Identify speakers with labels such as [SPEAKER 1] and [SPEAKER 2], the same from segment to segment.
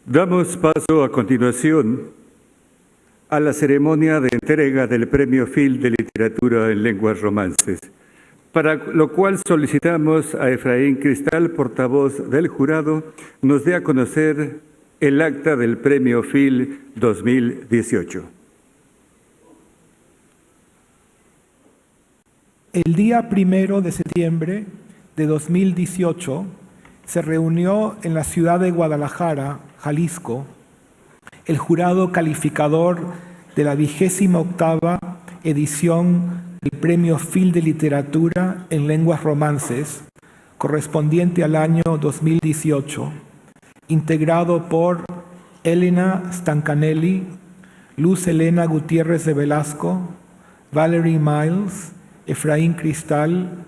[SPEAKER 1] Damos paso a continuación a la ceremonia de entrega del Premio Phil de Literatura en Lenguas Romances, para lo cual solicitamos a Efraín Cristal, portavoz del jurado, nos dé a conocer el acta del Premio Phil 2018.
[SPEAKER 2] El día 1 de septiembre de 2018 se reunió en la ciudad de Guadalajara, Jalisco, el jurado calificador de la 28ª edición del Premio Phil de Literatura en Lenguas Romances, correspondiente al año 2018, integrado por Elena Stancanelli, Luz Elena Gutiérrez de Velasco, Valerie Miles, Efraín Cristal,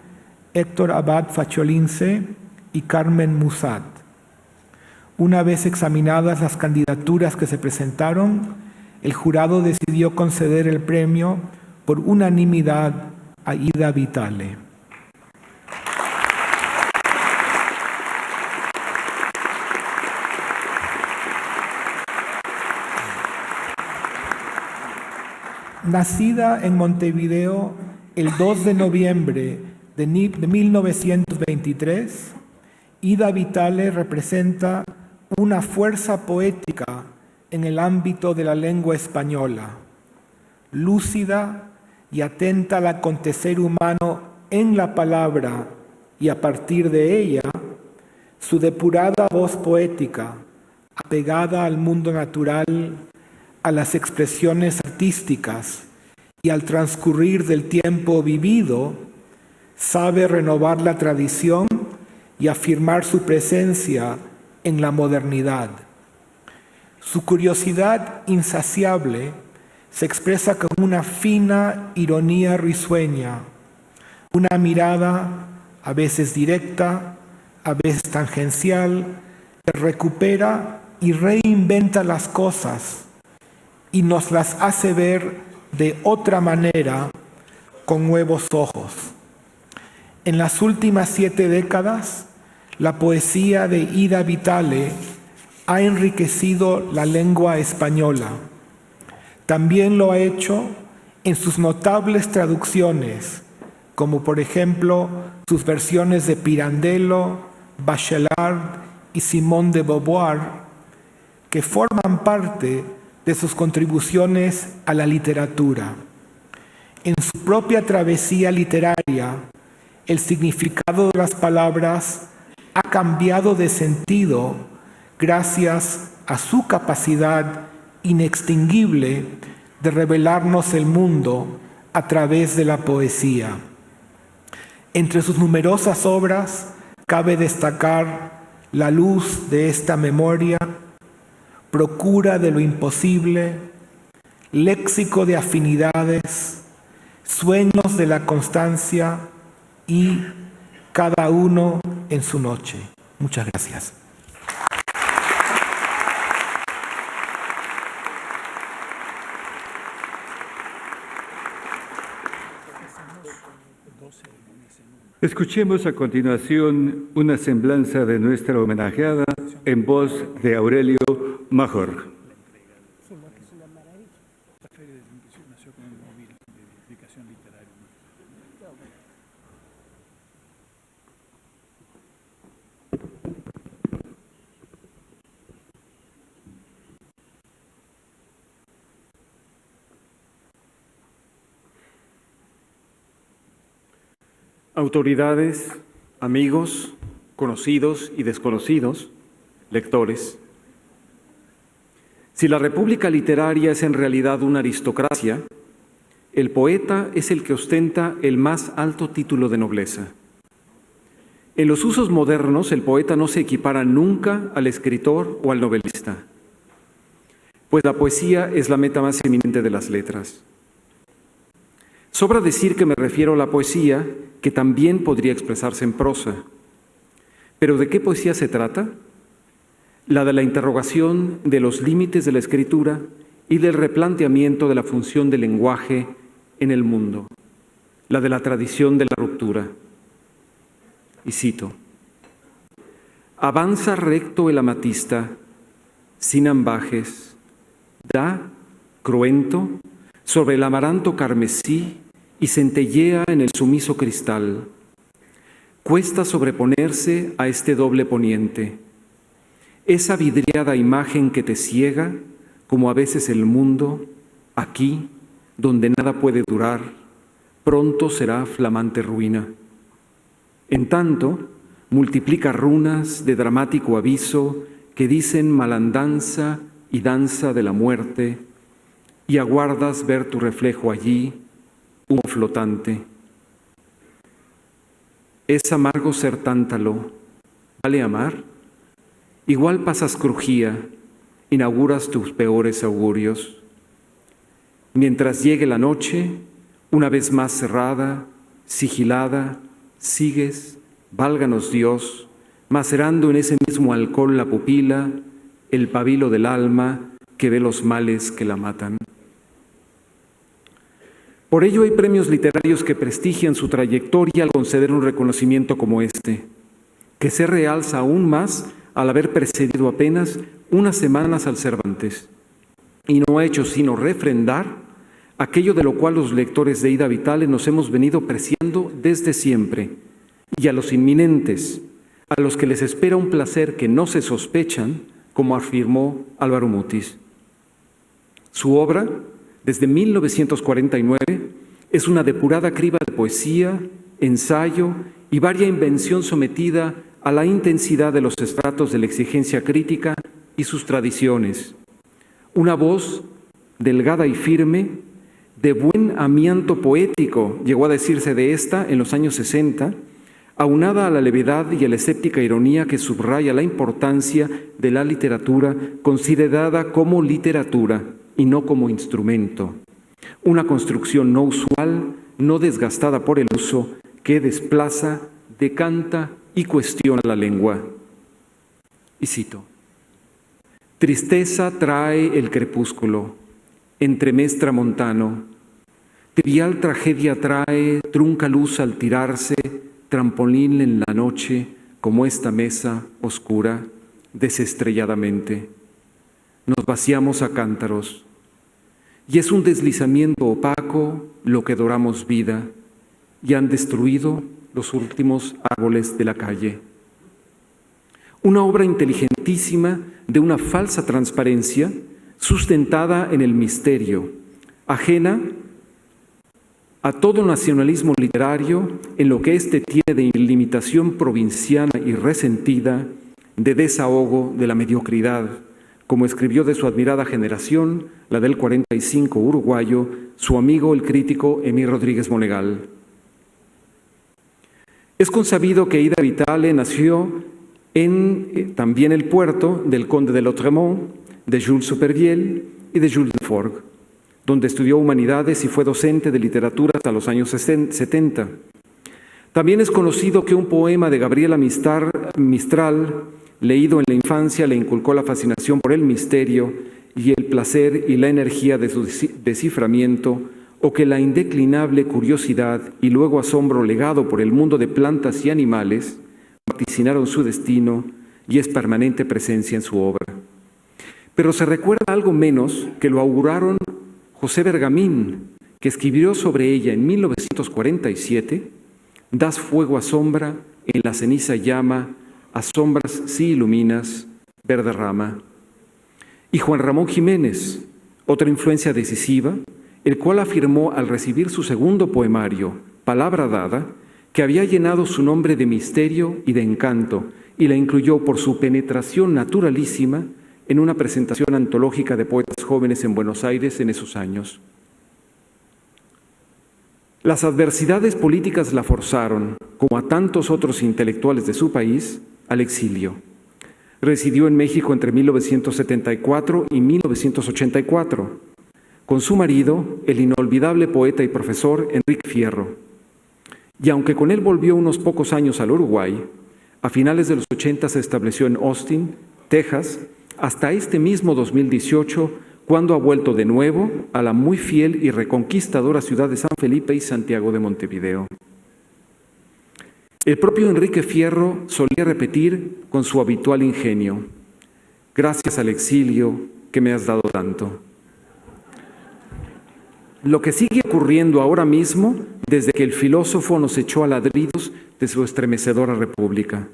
[SPEAKER 2] Héctor Abad Facholince y Carmen Musat. Una vez examinadas las candidaturas que se presentaron, el jurado decidió conceder el premio por unanimidad a Ida Vitale. Nacida en Montevideo el 2 de noviembre de 1923, Ida Vitale representa una fuerza poética en el ámbito de la lengua española, lúcida y atenta al acontecer humano en la palabra y a partir de ella, su depurada voz poética, apegada al mundo natural, a las expresiones artísticas y al transcurrir del tiempo vivido, sabe renovar la tradición y afirmar su presencia en la modernidad. Su curiosidad insaciable se expresa con una fina ironía risueña, una mirada a veces directa, a veces tangencial, que recupera y reinventa las cosas y nos las hace ver de otra manera, con nuevos ojos. En las últimas 7 décadas, la poesía de Ida Vitale ha enriquecido la lengua española. También lo ha hecho en sus notables traducciones, como por ejemplo sus versiones de Pirandello, Bachelard y Simone de Beauvoir, que forman parte de sus contribuciones a la literatura. En su propia travesía literaria, el significado de las palabras ha cambiado de sentido gracias a su capacidad inextinguible de revelarnos el mundo a través de la poesía. Entre sus numerosas obras cabe destacar La luz de esta memoria, Procura de lo imposible, Léxico de afinidades, Sueños de la constancia y Cada uno en su noche. Muchas gracias.
[SPEAKER 1] Escuchemos a continuación una semblanza de nuestra homenajeada en voz de Aurelio Major.
[SPEAKER 3] Autoridades, amigos, conocidos y desconocidos, lectores. Si la república literaria es en realidad una aristocracia, el poeta es el que ostenta el más alto título de nobleza. En los usos modernos, el poeta no se equipara nunca al escritor o al novelista, pues la poesía es la meta más eminente de las letras. Sobra decir que me refiero a la poesía, que también podría expresarse en prosa. ¿Pero de qué poesía se trata? La de la interrogación de los límites de la escritura y del replanteamiento de la función del lenguaje en el mundo, la de la tradición de la ruptura. Y cito: avanza recto el amatista, sin ambajes, da, cruento, sobre el amaranto carmesí y centellea en el sumiso cristal. Cuesta sobreponerse a este doble poniente. Esa vidriada imagen que te ciega, como a veces el mundo, aquí, donde nada puede durar, pronto será flamante ruina. En tanto, multiplica runas de dramático aviso que dicen malandanza y danza de la muerte, y aguardas ver tu reflejo allí, humo flotante. Es amargo ser tántalo, ¿vale amar? Igual pasas crujía, inauguras tus peores augurios. Mientras llegue la noche, una vez más cerrada, sigilada, sigues, válganos Dios, macerando en ese mismo alcohol la pupila, el pabilo del alma que ve los males que la matan. Por ello hay premios literarios que prestigian su trayectoria al conceder un reconocimiento como este, que se realza aún más al haber precedido apenas unas semanas al Cervantes, y no ha hecho sino refrendar aquello de lo cual los lectores de Ida Vitale nos hemos venido preciando desde siempre, y a los inminentes, a los que les espera un placer que no se sospechan, como afirmó Álvaro Mutis. Su obra, desde 1949, es una depurada criba de poesía, ensayo y varia invención sometida a la intensidad de los estratos de la exigencia crítica y sus tradiciones. Una voz delgada y firme, de buen amianto poético, llegó a decirse de esta en los años 60, aunada a la levedad y a la escéptica ironía que subraya la importancia de la literatura considerada como literatura y no como instrumento. Una construcción no usual, no desgastada por el uso, que desplaza, decanta y cuestiona la lengua. Y cito: tristeza trae el crepúsculo, entremés tramontano, trivial tragedia trae, trunca luz al tirarse, trampolín en la noche, como esta mesa oscura, desestrelladamente. Nos vaciamos a cántaros, y es un deslizamiento opaco lo que doramos vida, y han destruido los últimos árboles de la calle. Una obra inteligentísima de una falsa transparencia, sustentada en el misterio, ajena a todo nacionalismo literario, en lo que éste tiene de ilimitación provinciana y resentida, de desahogo de la mediocridad, como escribió de su admirada generación, la del 45 uruguayo, su amigo el crítico Emir Rodríguez Monegal. Es consabido que Ida Vitale nació en también el puerto del conde de Lautréamont, de Jules Supervielle y de Jules de Forgues, donde estudió humanidades y fue docente de literatura hasta los años 70. También es conocido que un poema de Gabriela Mistral, leído en la infancia, le inculcó la fascinación por el misterio y el placer y la energía de su desciframiento, o que la indeclinable curiosidad y luego asombro legado por el mundo de plantas y animales vaticinaron su destino y es permanente presencia en su obra. Pero se recuerda algo menos que lo auguraron José Bergamín, que escribió sobre ella en 1947, das fuego a sombra, en la ceniza llama, a sombras si iluminas, verde rama. Y Juan Ramón Jiménez, otra influencia decisiva, el cual afirmó al recibir su segundo poemario, Palabra Dada, que había llenado su nombre de misterio y de encanto, y la incluyó por su penetración naturalísima en una presentación antológica de poetas jóvenes en Buenos Aires en esos años. Las adversidades políticas la forzaron, como a tantos otros intelectuales de su país, al exilio. Residió en México entre 1974 y 1984, con su marido, el inolvidable poeta y profesor Enrique Fierro. Y aunque con él volvió unos pocos años al Uruguay, a finales de los 80 se estableció en Austin, Texas, hasta este mismo 2018, cuando ha vuelto de nuevo a la muy fiel y reconquistadora ciudad de San Felipe y Santiago de Montevideo. El propio Enrique Fierro solía repetir con su habitual ingenio: gracias al exilio que me has dado tanto. Lo que sigue ocurriendo ahora mismo, desde que el filósofo nos echó a ladridos de su estremecedora república.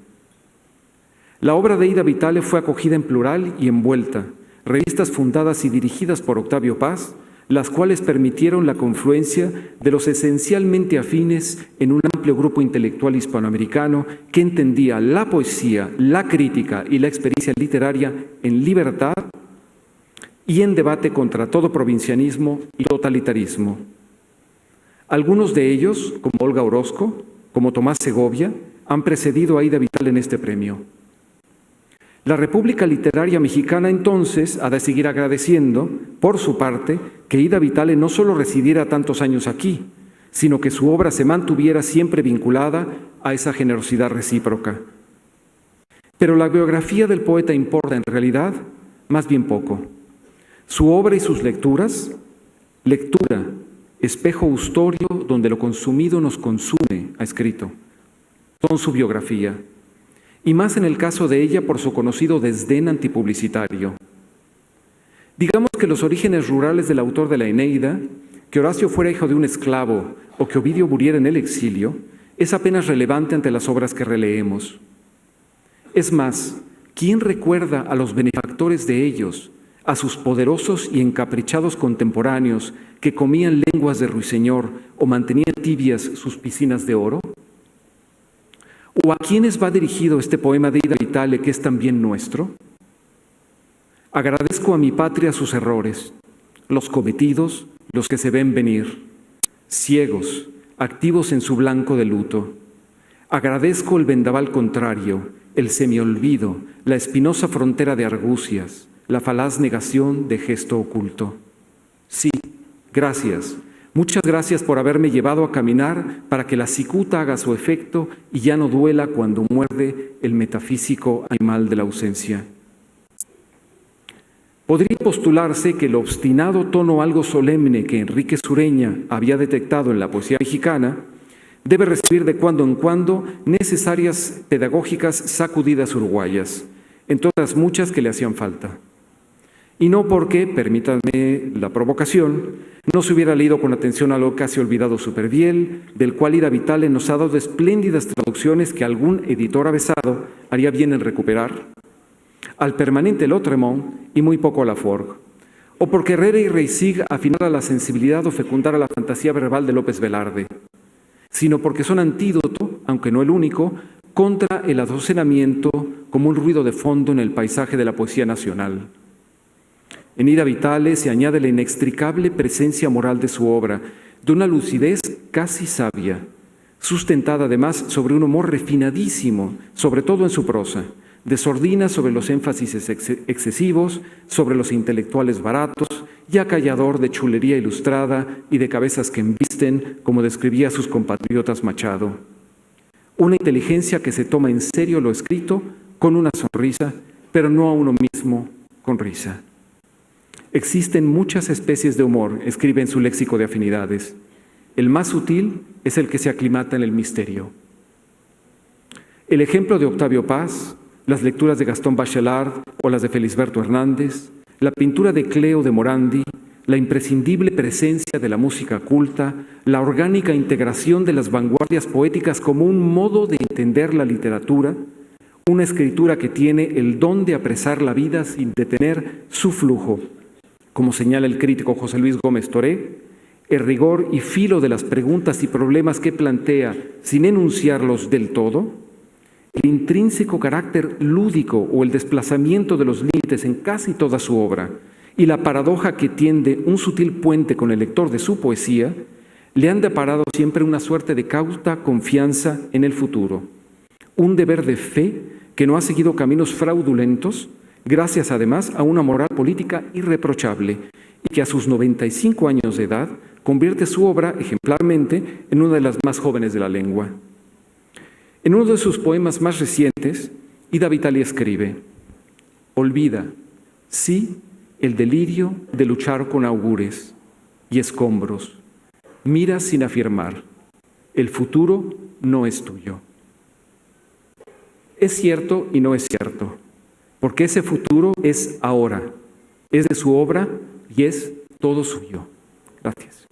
[SPEAKER 3] La obra de Ida Vitale fue acogida en plural y envuelta, revistas fundadas y dirigidas por Octavio Paz, las cuales permitieron la confluencia de los esencialmente afines en un amplio grupo intelectual hispanoamericano que entendía la poesía, la crítica y la experiencia literaria en libertad y en debate contra todo provincianismo y totalitarismo. Algunos de ellos, como Olga Orozco, como Tomás Segovia, han precedido a Ida Vitale en este premio. La República Literaria Mexicana entonces ha de seguir agradeciendo, por su parte, que Ida Vitale no solo residiera tantos años aquí, sino que su obra se mantuviera siempre vinculada a esa generosidad recíproca. Pero la biografía del poeta importa en realidad más bien poco. Su obra y sus lecturas, lectura, espejo ustorio donde lo consumido nos consume, ha escrito, son su biografía. Y más en el caso de ella por su conocido desdén antipublicitario. Digamos que los orígenes rurales del autor de la Eneida, que Horacio fuera hijo de un esclavo o que Ovidio muriera en el exilio, es apenas relevante ante las obras que releemos. Es más, ¿quién recuerda a los benefactores de ellos, a sus poderosos y encaprichados contemporáneos que comían lenguas de ruiseñor o mantenían tibias sus piscinas de oro? ¿O a quiénes va dirigido este poema de Ida Vitale que es también nuestro? Agradezco a mi patria sus errores, los cometidos, los que se ven venir, ciegos, activos en su blanco de luto. Agradezco el vendaval contrario, el semiolvido, la espinosa frontera de argucias, la falaz negación de gesto oculto. Sí, gracias. Muchas gracias por haberme llevado a caminar para que la cicuta haga su efecto y ya no duela cuando muerde el metafísico animal de la ausencia. Podría postularse que el obstinado tono algo solemne que Enrique Sureña había detectado en la poesía mexicana debe recibir de cuando en cuando necesarias pedagógicas sacudidas uruguayas, entre otras muchas que le hacían falta. Y no porque, permítanme la provocación, no se hubiera leído con atención a lo casi olvidado Superviel, del cual Ida Vitale nos ha dado espléndidas traducciones que algún editor avesado haría bien en recuperar, al permanente Lautréamont y muy poco a Laforgue, o porque Herrera y Reisig afinara la sensibilidad o fecundara la fantasía verbal de López Velarde, sino porque son antídoto, aunque no el único, contra el adocenamiento como un ruido de fondo en el paisaje de la poesía nacional. En Ida Vitale se añade la inextricable presencia moral de su obra, de una lucidez casi sabia, sustentada además sobre un humor refinadísimo, sobre todo en su prosa, de sordina sobre los énfasis excesivos, sobre los intelectuales baratos, y acallador de chulería ilustrada y de cabezas que embisten, como describía a sus compatriotas Machado. Una inteligencia que se toma en serio lo escrito con una sonrisa, pero no a uno mismo con risa. Existen muchas especies de humor, escribe en su léxico de afinidades. El más sutil es el que se aclimata en el misterio. El ejemplo de Octavio Paz, las lecturas de Gastón Bachelard o las de Felisberto Hernández, la pintura de Cleo de Morandi, la imprescindible presencia de la música culta, la orgánica integración de las vanguardias poéticas como un modo de entender la literatura, una escritura que tiene el don de apresar la vida sin detener su flujo, como señala el crítico José Luis Gómez Toré, el rigor y filo de las preguntas y problemas que plantea sin enunciarlos del todo, el intrínseco carácter lúdico o el desplazamiento de los límites en casi toda su obra y la paradoja que tiende un sutil puente con el lector de su poesía, le han deparado siempre una suerte de cauta confianza en el futuro, un deber de fe que no ha seguido caminos fraudulentos, gracias además a una moral política irreprochable y que a sus 95 años de edad convierte su obra ejemplarmente en una de las más jóvenes de la lengua. En uno de sus poemas más recientes, Ida Vitale escribe: olvida, sí, el delirio de luchar con augures y escombros. Mira sin afirmar, el futuro no es tuyo. Es cierto y no es cierto. porque ese futuro es ahora, es de su obra y es todo suyo. Gracias.